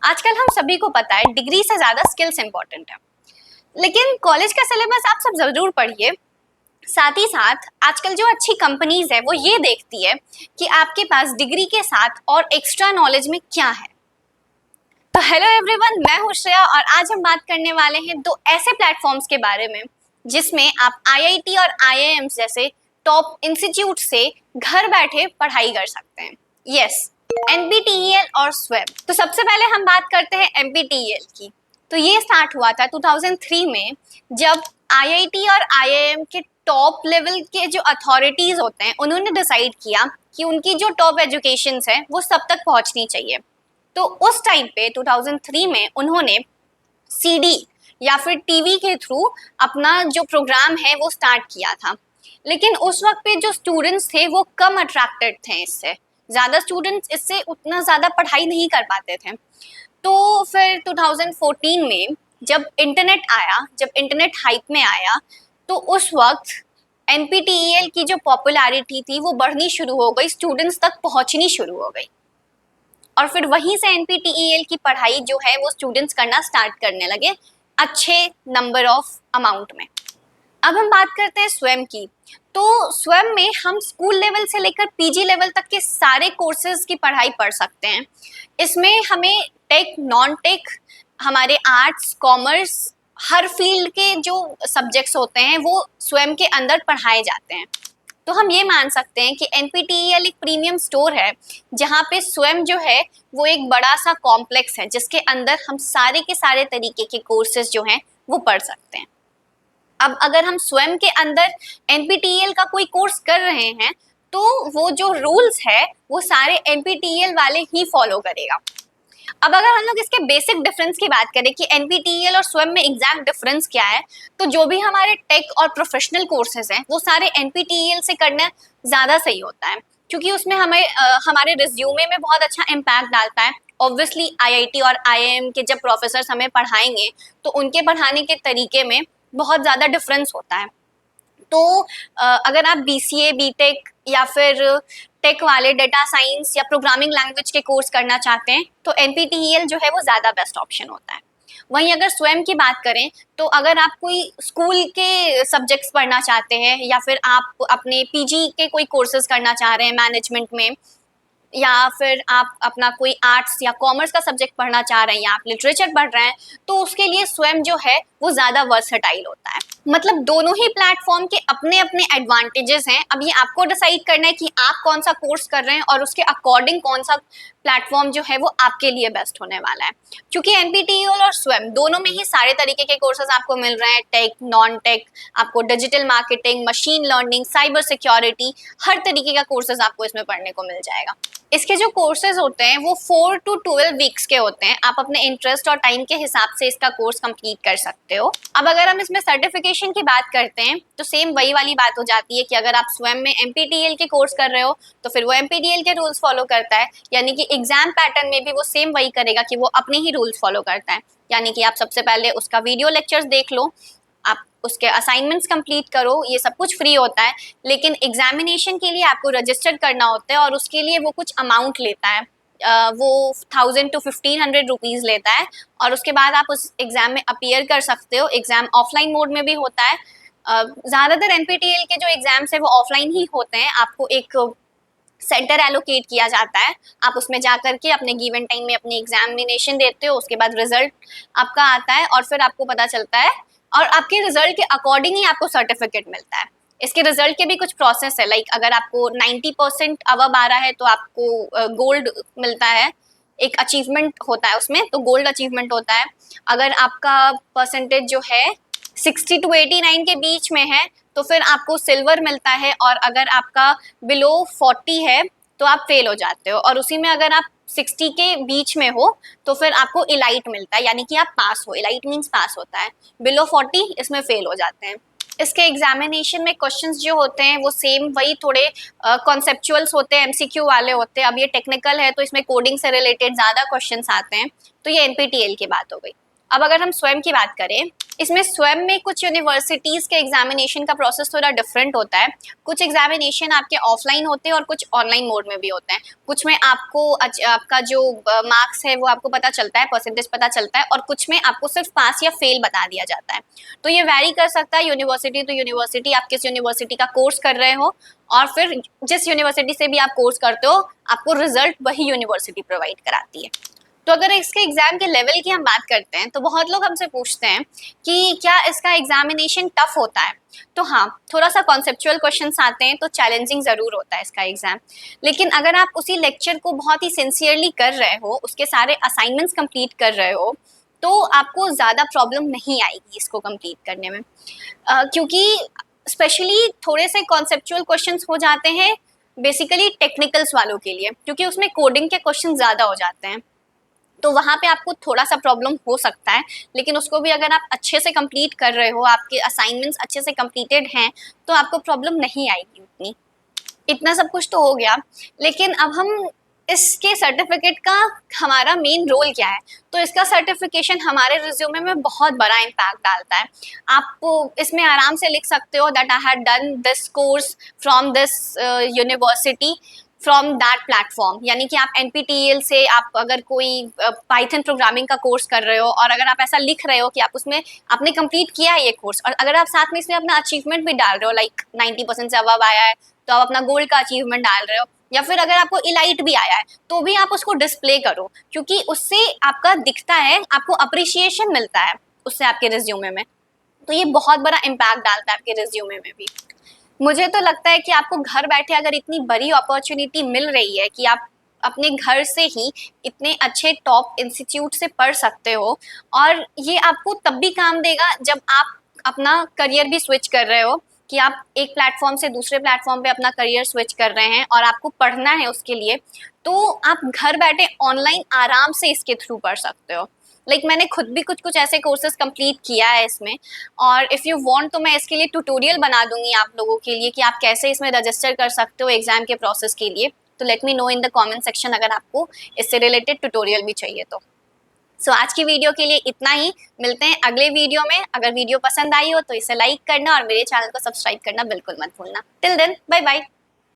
आजकल हम सभी को पता है डिग्री से ज्यादा स्किल्स इंपॉर्टेंट है, लेकिन कॉलेज का सिलेबस आप सब जरूर पढ़िए। साथ ही साथ आजकल जो अच्छी कंपनीज है वो ये देखती है कि आपके पास डिग्री के साथ और एक्स्ट्रा नॉलेज में क्या है। तो हेलो एवरीवन, मैं हूं श्रेया और आज हम बात करने वाले हैं दो ऐसे प्लेटफॉर्म्स के बारे में जिसमें आप आईआईटी और आईआईएम जैसे टॉप इंस्टीट्यूट से घर बैठे पढ़ाई कर सकते हैं। यस, एनपीटीईएल और स्वेम। तो सबसे पहले हम बात करते हैं एनपीटीईएल की। तो ये स्टार्ट हुआ था 2003 में, जब आईआईटी और आईआईएम के टॉप लेवल के जो अथॉरिटीज होते हैं उन्होंने डिसाइड किया कि उनकी जो टॉप एजुकेशन है वो सब तक पहुंचनी चाहिए। तो उस टाइम पे 2003 में उन्होंने सीडी या फिर टीवी के थ्रू अपना जो प्रोग्राम है वो स्टार्ट किया था। लेकिन उस वक्त पे जो स्टूडेंट्स थे वो कम अट्रैक्टेड थे इससे, ज़्यादा स्टूडेंट्स इससे उतना ज़्यादा पढ़ाई नहीं कर पाते थे। तो फिर 2014 में जब इंटरनेट आया, जब इंटरनेट हाइप में आया, तो उस वक्त एनपीटीईएल की जो पॉपुलैरिटी थी वो बढ़नी शुरू हो गई, स्टूडेंट्स तक पहुंचनी शुरू हो गई और फिर वहीं से एनपीटीईएल की पढ़ाई जो है वो स्टूडेंट्स करना स्टार्ट करने लगे अच्छे नंबर ऑफ अमाउंट में। अब हम बात करते हैं स्वयं की। तो स्वयं में हम स्कूल लेवल से लेकर पीजी लेवल तक के सारे कोर्सेज की पढ़ाई पढ़ सकते हैं। इसमें हमें टेक, नॉन टेक, हमारे आर्ट्स, कॉमर्स, हर फील्ड के जो सब्जेक्ट्स होते हैं वो स्वयं के अंदर पढ़ाए जाते हैं। तो हम ये मान सकते हैं कि एनपीटीईएल एक प्रीमियम स्टोर है जहाँ पे स्वयं जो है वो एक बड़ा सा कॉम्प्लेक्स है जिसके अंदर हम सारे के सारे तरीके के कोर्सेज जो हैं वो पढ़ सकते हैं। अब अगर हम स्वयं के अंदर एनपीटीईएल का कोई कोर्स कर रहे हैं तो वो जो रूल्स है वो सारे एनपीटीईएल वाले ही फॉलो करेगा। अब अगर हम लोग इसके बेसिक डिफरेंस की बात करें कि एनपीटीईएल और स्वयं में एग्जैक्ट डिफरेंस क्या है, तो जो भी हमारे टेक और प्रोफेशनल कोर्सेज हैं वो सारे एनपीटीईएल से करना ज़्यादा सही होता है, क्योंकि उसमें हमें हमारे रिज्यूमे में बहुत अच्छा इम्पैक्ट डालता है। ऑब्वियसली आईआईटी और आईआईएम के जब प्रोफेसर हमें पढ़ाएंगे तो उनके पढ़ाने के तरीके में बहुत ज़्यादा डिफरेंस होता है। तो अगर आप बीसीए, बीटेक या फिर टेक वाले डेटा साइंस या प्रोग्रामिंग लैंग्वेज के कोर्स करना चाहते हैं तो एनपीटीईएल जो है वो ज़्यादा बेस्ट ऑप्शन होता है। वहीं अगर स्वयं की बात करें तो अगर आप कोई स्कूल के सब्जेक्ट्स पढ़ना चाहते हैं या फिर आप अपने पीजी के कोई कोर्सेज करना चाह रहे हैं मैनेजमेंट में, या फिर आप अपना कोई आर्ट्स या कॉमर्स का सब्जेक्ट पढ़ना चाह रहे हैं या आप लिटरेचर पढ़ रहे हैं, तो उसके लिए स्वयं जो है वो ज़्यादा वर्सेटाइल होता है। मतलब दोनों ही प्लेटफॉर्म के अपने अपने एडवांटेजेस हैं। अब ये आपको डिसाइड करना है कि आप कौन सा कोर्स कर रहे हैं और उसके अकॉर्डिंग कौन सा प्लेटफॉर्म जो है वो आपके लिए बेस्ट होने वाला है। क्योंकि एनपीटीईएल और स्वयं दोनों में ही सारे तरीके के कोर्सेज आपको मिल रहे हैं, टेक, नॉन टेक, आपको digital marketing, machine learning, cyber security, हर तरीके का कोर्सेज आपको इसमें पढ़ने को मिल जाएगा। इसके जो कोर्सेज होते हैं वो 4 to 12 वीक्स के होते हैं। आप अपने इंटरेस्ट और टाइम के हिसाब से इसका कोर्स कंप्लीट कर सकते हो। अब अगर हम इसमें सर्टिफिकेशन की बात करते हैं तो सेम वही वाली बात हो जाती है कि अगर आप स्वयं में एनपीटीईएल के कोर्स कर रहे हो तो फिर वो एनपीटीईएल के रूल्स फॉलो करता है, यानी कि एग्जाम पैटर्न में भी वो सेम वही करेगा कि वो अपने ही रूल्स फॉलो करता है। यानी कि आप सबसे पहले उसका वीडियो लेक्चर्स देख लो, आप उसके असाइनमेंट्स कंप्लीट करो, ये सब कुछ फ्री होता है। लेकिन एग्जामिनेशन के लिए आपको रजिस्टर करना होता है और उसके लिए वो कुछ अमाउंट लेता है, वो 1000 to 1500 रुपीज़ लेता है और उसके बाद आप उस एग्ज़ाम में अपीयर कर सकते हो। एग्ज़ाम ऑफलाइन मोड में भी होता है। ज़्यादातर एनपीटीईएल के जो एग्ज़ाम्स हैं वो ऑफलाइन ही होते हैं। आपको एक सेंटर एलोकेट किया जाता है, आप उसमें जा करके अपने गिवन टाइम में अपनी एग्जामिनेशन देते हो, उसके बाद रिजल्ट आपका आता है और फिर आपको पता चलता है और आपके रिजल्ट के अकॉर्डिंग ही आपको सर्टिफिकेट मिलता है। इसके रिजल्ट के भी कुछ प्रोसेस है, लाइक अगर आपको 90% अबव आ रहा है तो आपको गोल्ड मिलता है, एक अचीवमेंट होता है उसमें, तो गोल्ड अचीवमेंट होता है। अगर आपका परसेंटेज जो है 60 to 89 के बीच में है तो फिर आपको सिल्वर मिलता है, और अगर आपका बिलो 40 है तो आप फेल हो जाते हो, और उसी में अगर आप 60 के बीच में हो तो फिर आपको इलाइट मिलता है, यानी कि आप पास हो। इलाइट मीन्स पास होता है, बिलो 40 इसमें फेल हो जाते हैं। इसके एग्जामिनेशन में क्वेश्चंस जो होते हैं वो सेम वही थोड़े कॉन्सेप्चुअल्स होते हैं, एमसीक्यू वाले होते हैं। अब ये टेक्निकल है तो इसमें कोडिंग से रिलेटेड ज़्यादा क्वेश्चंस आते हैं। तो ये एनपीटीईएल की बात हो गई। अब अगर हम स्वयं की बात करें इसमें स्वयं में कुछ यूनिवर्सिटीज़ के एग्जामिनेशन का प्रोसेस थोड़ा डिफरेंट होता है। कुछ एग्जामिनेशन आपके ऑफलाइन होते हैं और कुछ ऑनलाइन मोड में भी होते हैं। कुछ में आपको आपका जो मार्क्स है वो आपको पता चलता है, परसेंटेज पता चलता है, और कुछ में आपको सिर्फ पास या फेल बता दिया जाता है। तो ये वैरी कर सकता है यूनिवर्सिटी टू यूनिवर्सिटी, आप किस यूनिवर्सिटी का कोर्स कर रहे हो, और फिर जिस यूनिवर्सिटी से भी आप कोर्स करते हो आपको रिजल्ट वही यूनिवर्सिटी प्रोवाइड कराती है। तो अगर इसके एग्जाम के लेवल की हम बात करते हैं तो बहुत लोग हमसे पूछते हैं कि क्या इसका एग्जामिनेशन टफ होता है। तो हाँ, थोड़ा सा कॉन्सेप्चुअल क्वेश्चंस आते हैं तो चैलेंजिंग ज़रूर होता है इसका एग्जाम। लेकिन अगर आप उसी लेक्चर को बहुत ही सिंसियरली कर रहे हो, उसके सारे असाइनमेंट्स कंप्लीट कर रहे हो, तो आपको ज़्यादा प्रॉब्लम नहीं आएगी इसको कंप्लीट करने में। क्योंकि स्पेशली थोड़े से कॉन्सेप्चुअल क्वेश्चंस हो जाते हैं बेसिकली टेक्निकल्स वालों के लिए, क्योंकि उसमें कोडिंग के क्वेश्चन ज़्यादा हो जाते हैं। तो वहाँ पे आपको थोड़ा सा प्रॉब्लम हो सकता है, लेकिन उसको भी अगर आप अच्छे से कंप्लीट कर रहे हो, आपके असाइनमेंट्स अच्छे से कंप्लीटेड हैं, तो आपको प्रॉब्लम नहीं आएगी उतनी। इतना सब कुछ तो हो गया, लेकिन अब हम इसके सर्टिफिकेट का हमारा मेन रोल क्या है। तो इसका सर्टिफिकेशन हमारे रिज्यूमे में बहुत बड़ा इम्पैक्ट डालता है। आप इसमें आराम से लिख सकते हो that I had done this course from this university from that platform, यानी कि आप NPTEL से आप अगर कोई पाइथन प्रोग्रामिंग का कोर्स कर रहे हो और अगर आप ऐसा लिख रहे हो कि आप उसमें आपने कंप्लीट किया है ये कोर्स, और अगर आप साथ में इसमें अपना अचीवमेंट भी डाल रहे हो, लाइक 90% से अबव आया है तो आप अपना गोल्ड का अचीवमेंट डाल रहे हो, या फिर अगर आपको इलाइट भी आया है तो भी आप उसको डिस्प्ले करो, क्योंकि उससे आपका दिखता है, आपको अप्रिसिएशन मिलता है उससे आपके रिज्यूमे में। तो ये बहुत बड़ा इम्पैक्ट डालता है आपके रिज्यूमे में भी। मुझे तो लगता है कि आपको घर बैठे अगर इतनी बड़ी अपॉर्चुनिटी मिल रही है कि आप अपने घर से ही इतने अच्छे टॉप इंस्टीट्यूट से पढ़ सकते हो, और ये आपको तब भी काम देगा जब आप अपना करियर भी स्विच कर रहे हो, कि आप एक प्लेटफॉर्म से दूसरे प्लेटफॉर्म पे अपना करियर स्विच कर रहे हैं और आपको पढ़ना है उसके लिए, तो आप घर बैठे ऑनलाइन आराम से इसके थ्रू पढ़ सकते हो। मैंने खुद भी कुछ कुछ ऐसे कोर्सेज कंप्लीट किया है इसमें, और इफ़ यू वांट तो मैं इसके लिए ट्यूटोरियल बना दूंगी आप लोगों के लिए कि आप कैसे इसमें रजिस्टर कर सकते हो एग्जाम के प्रोसेस के लिए। तो let me know in the comment section अगर आपको इससे रिलेटेड ट्यूटोरियल भी चाहिए तो। सो आज की वीडियो के लिए इतना ही, मिलते हैं अगले वीडियो में। अगर वीडियो पसंद आई हो तो इसे लाइक करना और मेरे चैनल को सब्सक्राइब करना बिल्कुल मत भूलना। Till then, bye bye.